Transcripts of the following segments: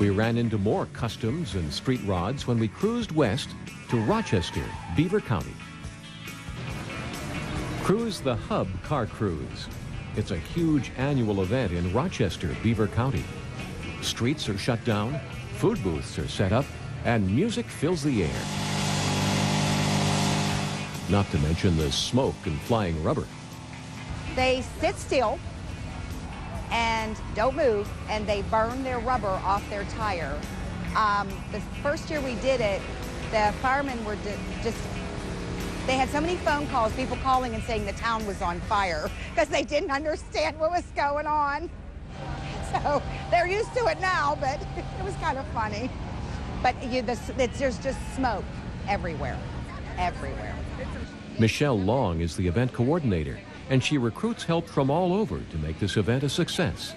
We ran into more customs and street rods when we cruised west to Rochester, Beaver County. Cruise the Hub Car Cruise. It's a huge annual event in Rochester, Beaver County. Streets are shut down, food booths are set up, and music fills the air. Not to mention the smoke and flying rubber. They sit still and don't move, and they burn their rubber off their tire. The first year we did it, the firemen were they had so many phone calls, people calling and saying the town was on fire because they didn't understand what was going on. So they're used to it now, but it was kind of funny. But there's just smoke everywhere, everywhere. Michelle Long is the event coordinator, and she recruits help from all over to make this event a success.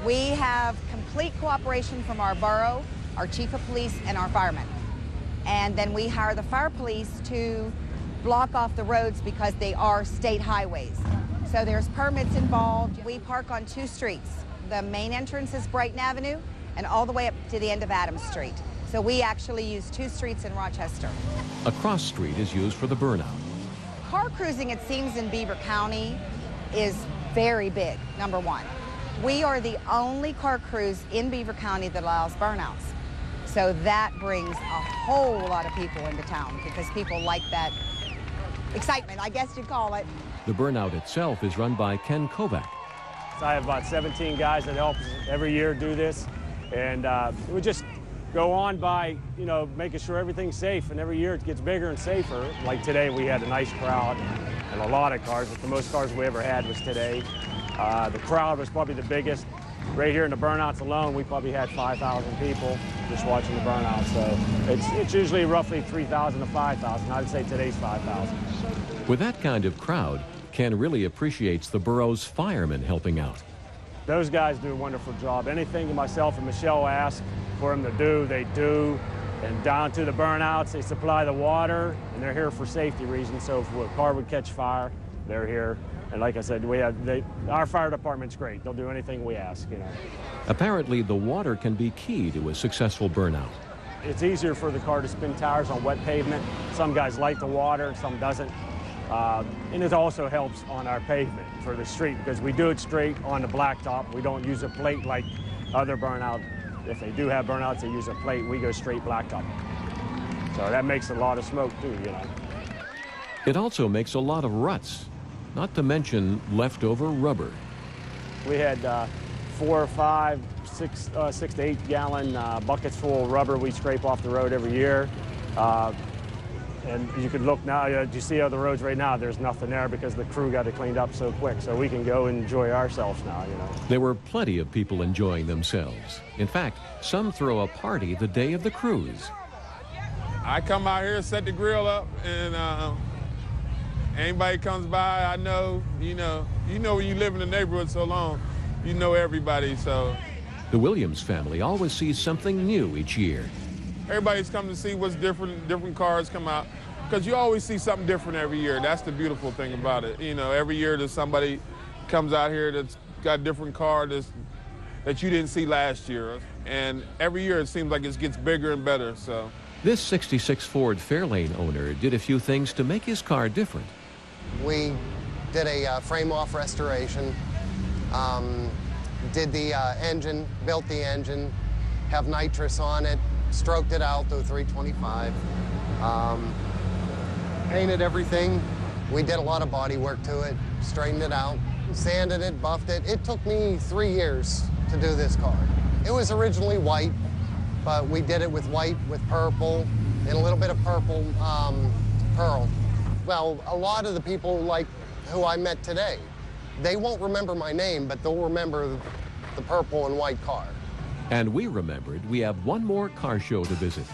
We have complete cooperation from our borough, our chief of police, and our firemen. And then we hire the fire police to block off the roads because they are state highways. So there's permits involved. We park on 2 streets. The main entrance is Brighton Avenue and all the way up to the end of Adams Street. So we actually use 2 streets in Rochester. A cross street is used for the burnout. Car cruising, it seems, in Beaver County is very big, number one. We are the only car cruise in Beaver County that allows burnouts. So that brings a whole lot of people into town because people like that excitement, I guess you'd call it. The burnout itself is run by Ken Kovac. I have about 17 guys that help us every year do this, and we just go on by, you know, making sure everything's safe, and every year it gets bigger and safer. Like today, we had a nice crowd and a lot of cars. The most cars we ever had was today. The crowd was probably the biggest. Right here in the burnouts alone, we probably had 5,000 people just watching the burnout. So it's usually roughly 3,000 to 5,000. I'd say today's 5,000. With that kind of crowd, Ken really appreciates the borough's firemen helping out. Those guys do a wonderful job. Anything myself and Michelle ask for them to do, they do. And down to the burnouts, they supply the water, and they're here for safety reasons. So if a car would catch fire, they're here. And like I said, our fire department's great. They'll do anything we ask, you know. Apparently, the water can be key to a successful burnout. It's easier for the car to spin tires on wet pavement. Some guys like the water, some doesn't. And it also helps on our pavement for the street because we do it straight on the blacktop. We don't use a plate like other burnout. If they do have burnouts, they use a plate. We go straight blacktop. So that makes a lot of smoke too, you know. It also makes a lot of ruts, not to mention leftover rubber. We had 4 or 5, 6 to 8 gallon buckets full of rubber we scrape off the road every year. And you can look now, you see other roads right now, there's nothing there because the crew got it cleaned up so quick. So we can go and enjoy ourselves now, you know. There were plenty of people enjoying themselves. In fact, some throw a party the day of the cruise. I come out here, set the grill up, and anybody comes by, I know, you know when you live in the neighborhood so long, you know everybody, so. The Williams family always sees something new each year. Everybody's come to see what's different cars come out, because you always see something different every year. That's the beautiful thing about it. You know, every year there's somebody comes out here that's got a different car that you didn't see last year. And every year it seems like it gets bigger and better, so. This 66 Ford Fairlane owner did a few things to make his car different. We did a frame-off restoration, did the engine, built the engine, have nitrous on it, stroked it out to a 325, painted everything. We did a lot of body work to it, straightened it out, sanded it, buffed it. It took me 3 years to do this car. It was originally white, but we did it with white, with purple, and a little bit of purple pearl. Well, a lot of the people like who I met today, they won't remember my name, but they'll remember the purple and white car. And we remembered we have one more car show to visit.